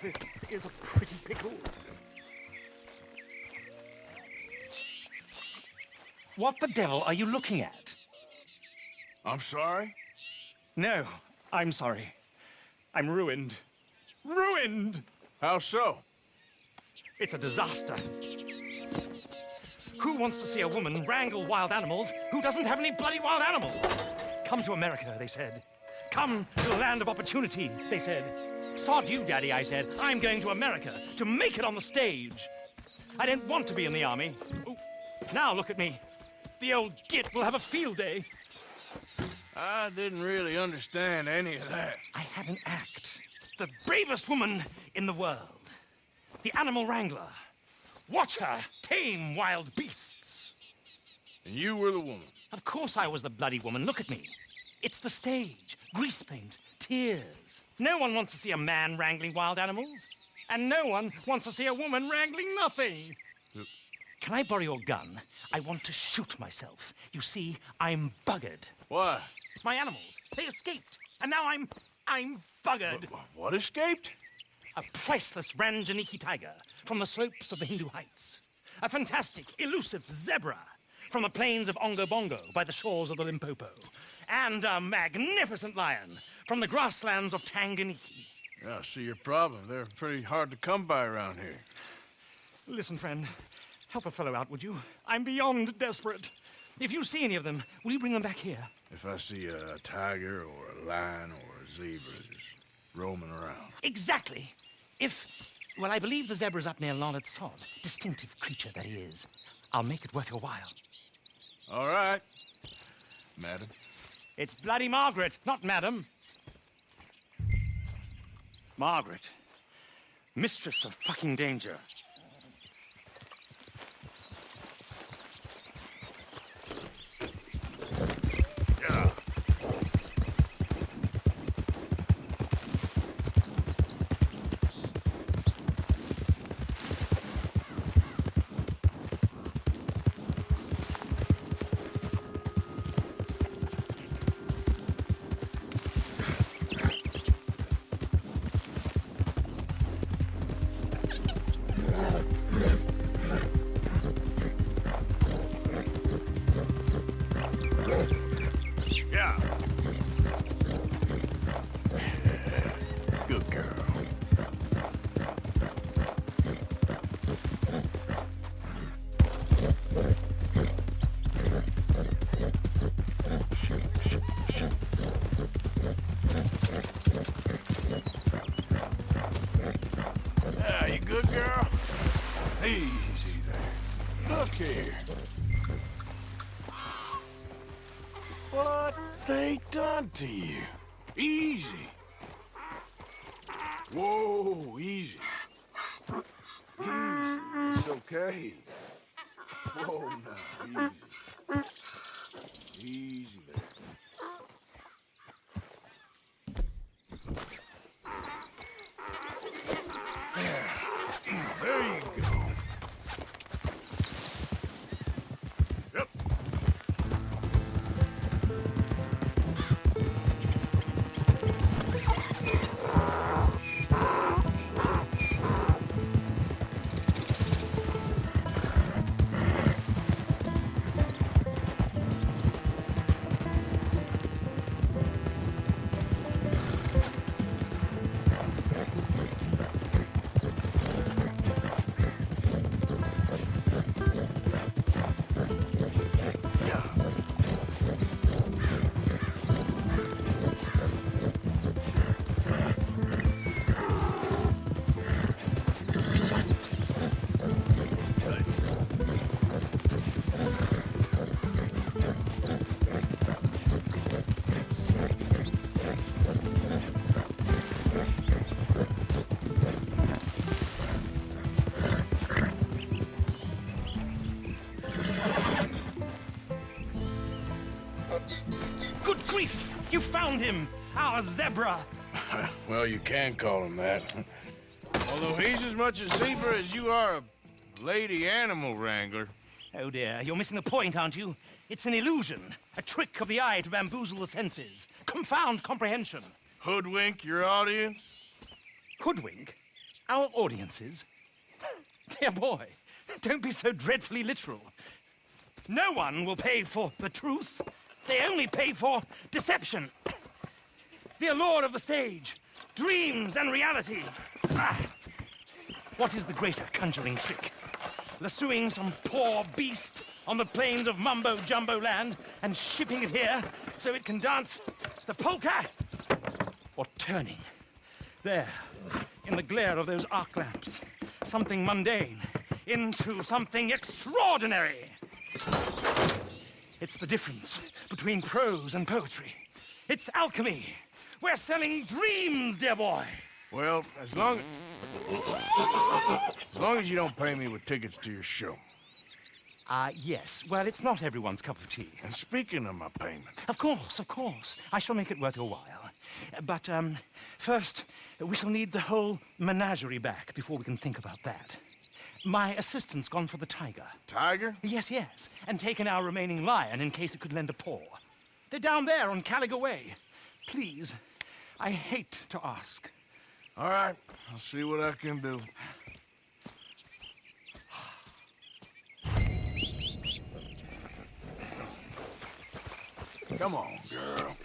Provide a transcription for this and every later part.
This is a pretty pickle. What the devil are you looking at? I'm sorry? No, I'm sorry. I'm ruined. Ruined! How so? It's a disaster. Who wants to see a woman wrangle wild animals who doesn't have any bloody wild animals? Come to America, they said. Come to the land of opportunity, they said. Sod you, Daddy, I said. I'm going to America to make it on the stage. I don't want to be in the army. Ooh, now look at me. The old git will have a field day. I didn't really understand any of that. I had an act. The bravest woman in the world. The animal wrangler. Watch her tame wild beasts. And you were the woman. Of course I was the bloody woman. Look at me. It's the stage. Grease paint. Tears. No one wants to see a man wrangling wild animals. And no one wants to see a woman wrangling nothing. Can I borrow your gun? I want to shoot myself. You see, I'm buggered. Why? My animals, they escaped. And now I'm buggered. What escaped? A priceless Ranjaniki tiger from the slopes of the Hindu Heights. A fantastic, elusive zebra from the plains of Ongo Bongo by the shores of the Limpopo. And a magnificent lion from the grasslands of Tanganyika. Yeah, I see your problem. They're pretty hard to come by around here. Listen, friend, help a fellow out, would you? I'm beyond desperate. If you see any of them, will you bring them back here? If I see a tiger or a lion or a zebra just roaming around. Exactly. Well, I believe the zebra's up near Larned Sod. Distinctive creature that he is. I'll make it worth your while. All right, madam. It's bloody Margaret, not madam. Margaret. Mistress of fucking danger. Good girl. Yeah, you good girl? Easy there. Look here. What they done to you? Easy. Whoa, easy. Easy. It's okay. Whoa, now, easy. Easy there. There you go. Yep. Good grief! You found him! Our zebra! Well, you can call him that. Although he's as much a zebra as you are a lady animal wrangler. Oh dear, you're missing the point, aren't you? It's an illusion. A trick of the eye to bamboozle the senses. Confound comprehension. Hoodwink your audience? Hoodwink? Our audiences? Dear boy, don't be so dreadfully literal. No one will pay for the truth. They only pay for deception. The allure of the stage, dreams and reality. Ah. What is the greater conjuring trick? Lassoing some poor beast on the plains of mumbo-jumbo land and shipping it here so it can dance the polka? Or turning, there, in the glare of those arc lamps, something mundane into something extraordinary? It's the difference between prose and poetry. It's alchemy. We're selling dreams, dear boy. Well, as long as you don't pay me with tickets to your show. Yes. Well, it's not everyone's cup of tea. And speaking of my payment... Of course, of course. I shall make it worth your while. But, first, we shall need the whole menagerie back before we can think about that. My assistant's gone for the tiger. Tiger? Yes, yes. And taken our remaining lion in case it could lend a paw. They're down there on Caliga Way. Please, I hate to ask. All right, I'll see what I can do. Come on, girl.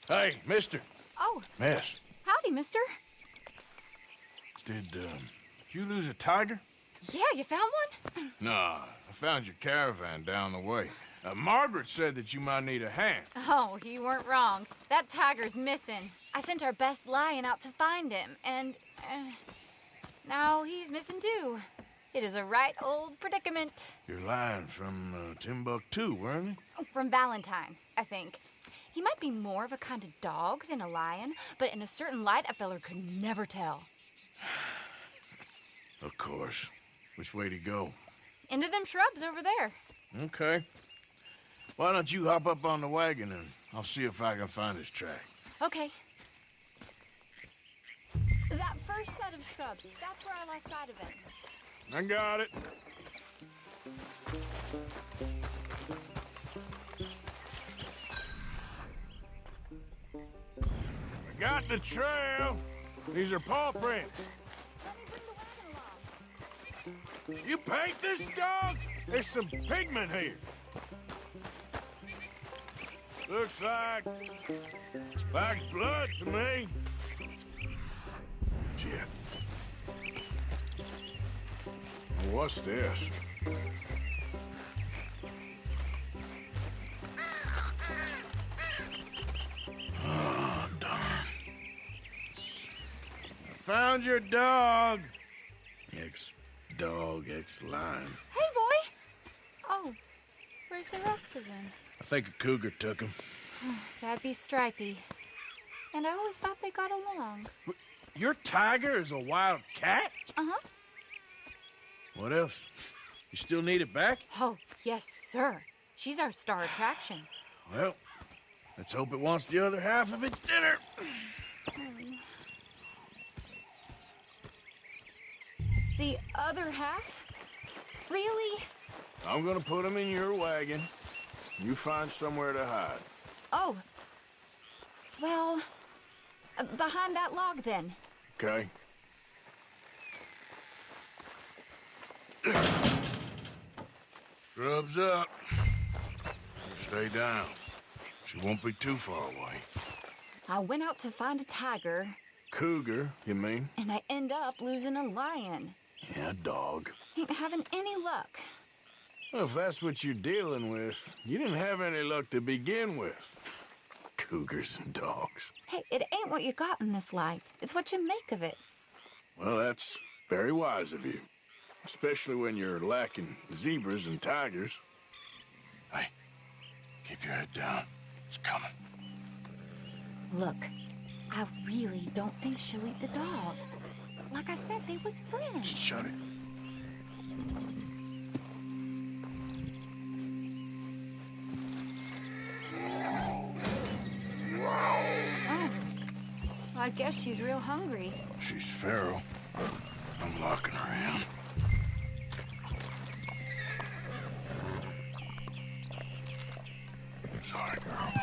Hey, mister. Oh. Miss. Howdy, mister. Did, you lose a tiger? Yeah, you found one? Nah, I found your caravan down the way. Margaret said that you might need a hand. Oh, you weren't wrong. That tiger's missing. I sent our best lion out to find him, and now he's missing too. It is a right old predicament. Your lion from Timbuktu, weren't he? From Valentine, I think. He might be more of a kind of dog than a lion, but in a certain light, a feller could never tell. Of course. Which way to go? Into them shrubs over there. Okay. Why don't you hop up on the wagon and I'll see if I can find his track. Okay. That first set of shrubs, that's where I lost sight of him. I got it. I got the trail. These are paw prints. Let me bring the wagon along. You paint this dog? There's some pigment here. Looks like blood to me. Shit. What's this? Oh, darn. I found your dog. Ex-dog, ex-lion. Hey, boy! Oh, where's the rest of them? I think a cougar took him. That'd be Stripey. And I always thought they got along. Your tiger is a wild cat? Uh-huh. What else? You still need it back? Oh, yes, sir. She's our star attraction. Well, let's hope it wants the other half of its dinner. The other half? Really? I'm gonna put him in your wagon. You find somewhere to hide. Oh. Well, behind that log, then. Okay. Scrubs up. Stay down. She won't be too far away. I went out to find a tiger, Cougar, you mean? and I end up losing a lion. Yeah, dog. Ain't having any luck. Well, if that's what you're dealing with, you didn't have any luck to begin with. Cougars and dogs. Hey, it ain't what you got in this life. It's what you make of it. Well, that's very wise of you. Especially when you're lacking zebras and tigers. Hey, keep your head down. It's coming. Look, I really don't think she'll eat the dog. Like I said, they was friends. Shut it. Oh, well, I guess she's real hungry. She's feral. I'm locking her in. Sorry, girl.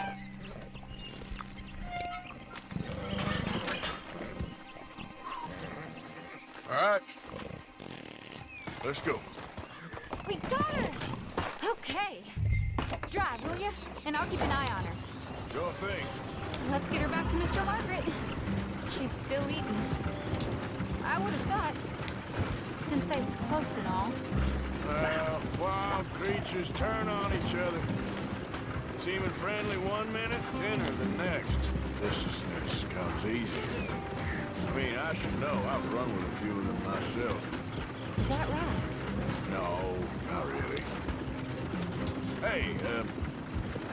All right. Let's go. We got her! Okay. Drive, will you? And I'll keep an eye on her. Sure thing. Let's get her back to Mr. Margaret. She's still eating. I would have thought, since they was close and all. Wild creatures turn on each other. Seeming friendly one minute, tender the next. Viciousness comes easy. I mean, I should know. I've run with a few of them myself. Is that right? No, not really. Hey,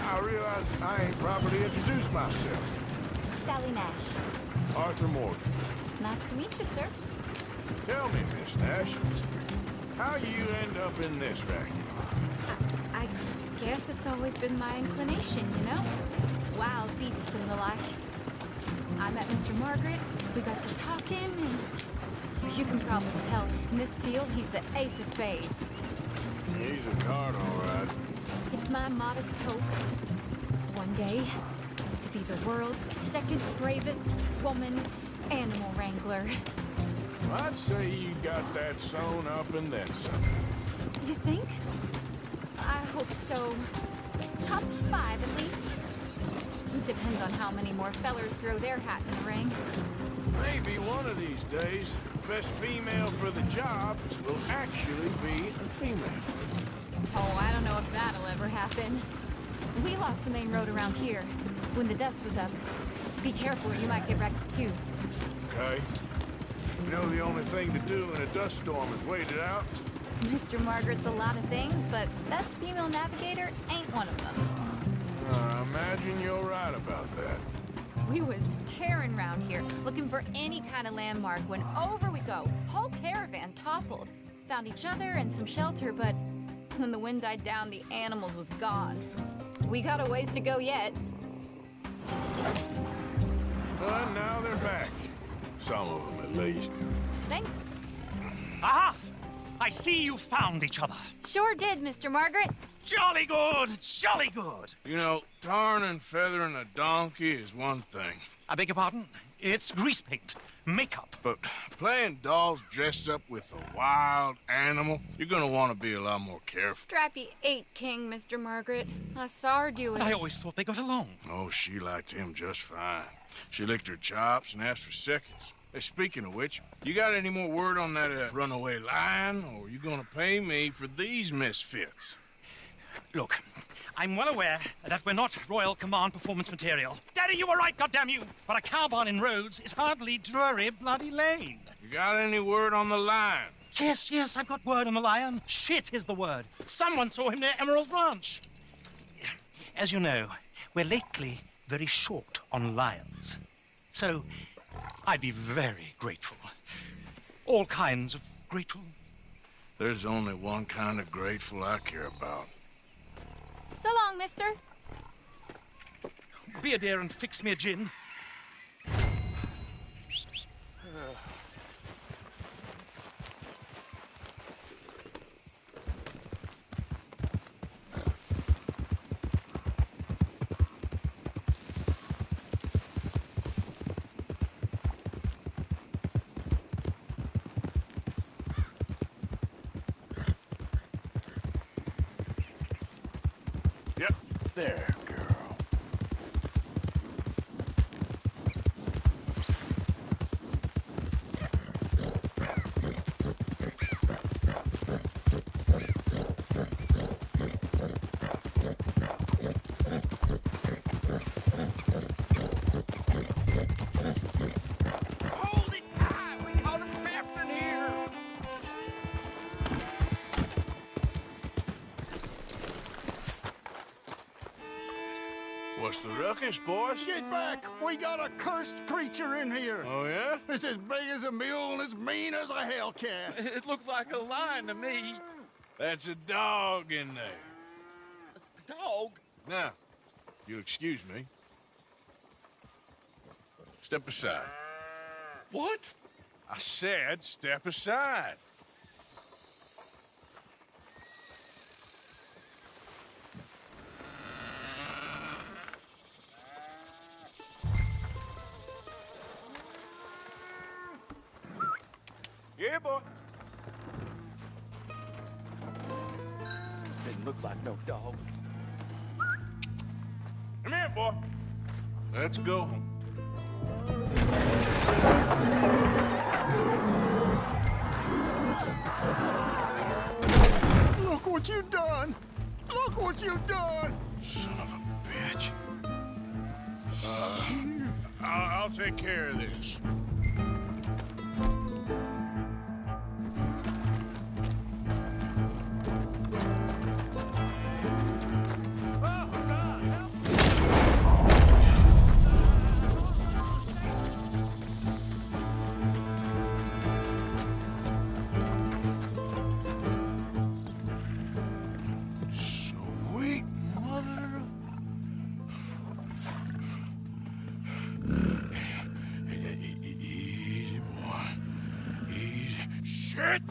I realize I ain't properly introduced myself. Sally Nash. Arthur Morgan. Nice to meet you, sir. Tell me, Miss Nash, how you end up in this racket? I guess it's always been my inclination, you know? Wild beasts and the like. I met Mr. Margaret, we got to talking, and you can probably tell, in this field, he's the ace of spades. He's a card, all right. It's my modest hope, one day, to be the world's second bravest woman animal wrangler. I'd say you got that sewn up and then some. You think? I hope so. Top 5, at least. Depends on how many more fellers throw their hat in the ring. Maybe one of these days, the best female for the job will actually be a female. Oh, I don't know if that'll ever happen. We lost the main road around here when the dust was up. Be careful or you might get wrecked too. Okay. You know the only thing to do in a dust storm is wait it out? Mr. Margaret's a lot of things, but best female navigator ain't one of them. I imagine you're right about that. We was tearing around here, looking for any kind of landmark when over we go. Whole caravan toppled. Found each other and some shelter, but when the wind died down, the animals was gone. We got a ways to go yet. But now they're back. Some of them, at least. Thanks. Aha! I see you found each other. Sure did, Mr. Margaret. Jolly good, jolly good. You know, tarring and feathering a donkey is one thing. I beg your pardon? It's grease paint, makeup. But playing dolls dressed up with a wild animal, you're gonna want to be a lot more careful. Strappy ate King, Mr. Margaret. I saw her do it. I always thought they got along. Oh, she liked him just fine. She licked her chops and asked for seconds. Hey, speaking of which, you got any more word on that runaway lion, or you gonna pay me for these misfits? Look, I'm well aware that we're not Royal Command performance material. Daddy, you were right, goddamn you! But a cow barn in Rhodes is hardly Drury Bloody Lane. You got any word on the lion? Yes, I've got word on the lion. Shit is the word. Someone saw him near Emerald Ranch. As you know, we're lately very short on lions. So, I'd be very grateful. All kinds of grateful. There's only one kind of grateful I care about. So long, mister. Be a dear and fix me a gin. Yep, there, girl. What's the ruckus, boys? Get back! We got a cursed creature in here! Oh, yeah? It's as big as a mule and as mean as a hellcat. It looks like a lion to me. That's a dog in there. Dog? Now, you'll excuse me. Step aside. What? I said step aside. Yeah, boy. Didn't look like no dog. Come here, boy. Let's go home. Look what you done! Look what you done! Son of a bitch. I'll take care of this. Sweet mother. Easy, boy. Easy. Shit!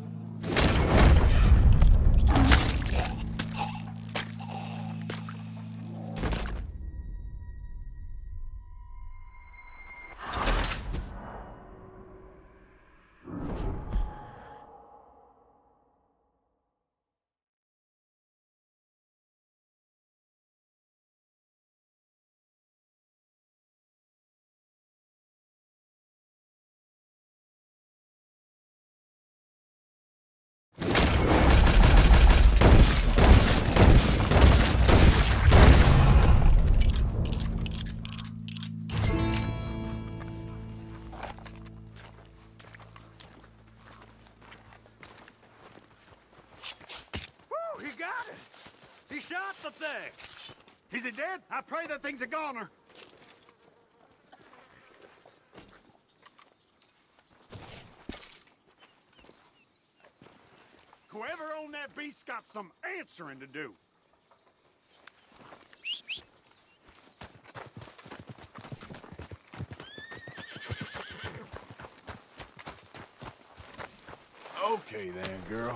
Woo, he got it! He shot the thing! Is it dead? I pray that thing's a goner. Whoever owned that beast's got some answering to do. Okay then, girl.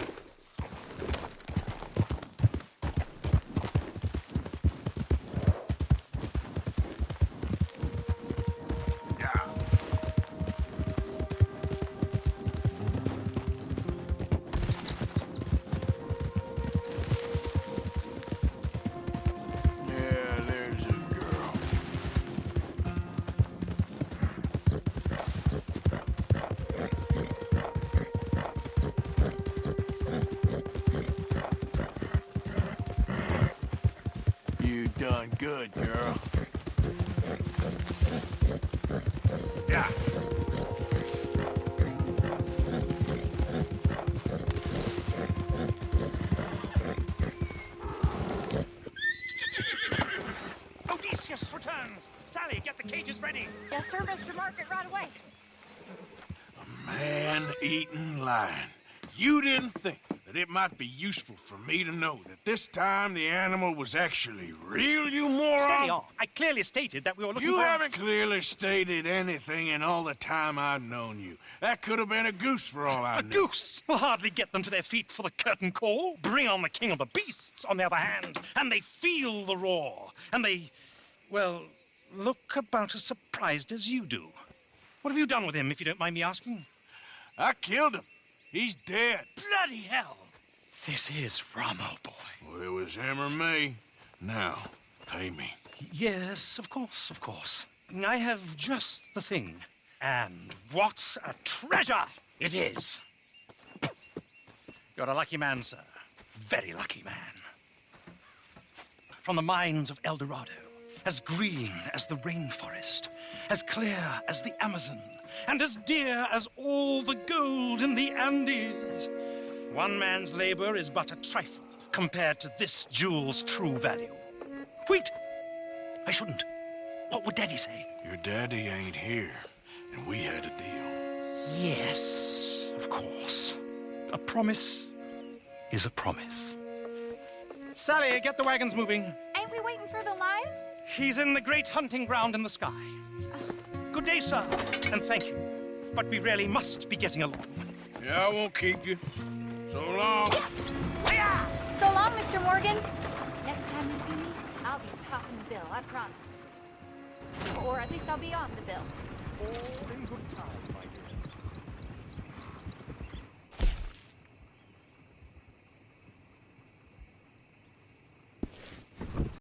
Yeah, there's a girl. You done good, girl. Yeah. Odysseus returns! Sally, get the cages ready! Yes, sir, Mr. Margaret, right away. Man-eating lion. You didn't think that it might be useful for me to know that this time the animal was actually real, you moron? Steady on. I clearly stated that we were looking You for... haven't clearly stated anything in all the time I've known you. That could have been a goose for all I A knew. goose will hardly get them to their feet for the curtain call. Bring on the king of the beasts, on the other hand, and they feel the roar. And they, well, look about as surprised as you do. What have you done with him, if you don't mind me asking? I killed him. He's dead. Bloody hell! This is Ramo, boy. Well, it was him or me. Now, pay me. Yes, of course, of course. I have just the thing. And what a treasure it is! You're a lucky man, sir. Very lucky man. From the mines of El Dorado, as green as the rainforest, as clear as the Amazon, and as dear as all the gold in the Andes. One man's labor is but a trifle compared to this jewel's true value. Wait! I shouldn't. What would Daddy say? Your daddy ain't here, and we had a deal. Yes, of course. A promise is a promise. Sally, get the wagons moving. Ain't we waiting for the lion? He's in the great hunting ground in the sky. Good day, sir, and thank you. But we really must be getting along. Yeah, I won't keep you. So long. So long, Mr. Morgan. Next time you see me, I'll be topping the bill, I promise. Or at least I'll be on the bill.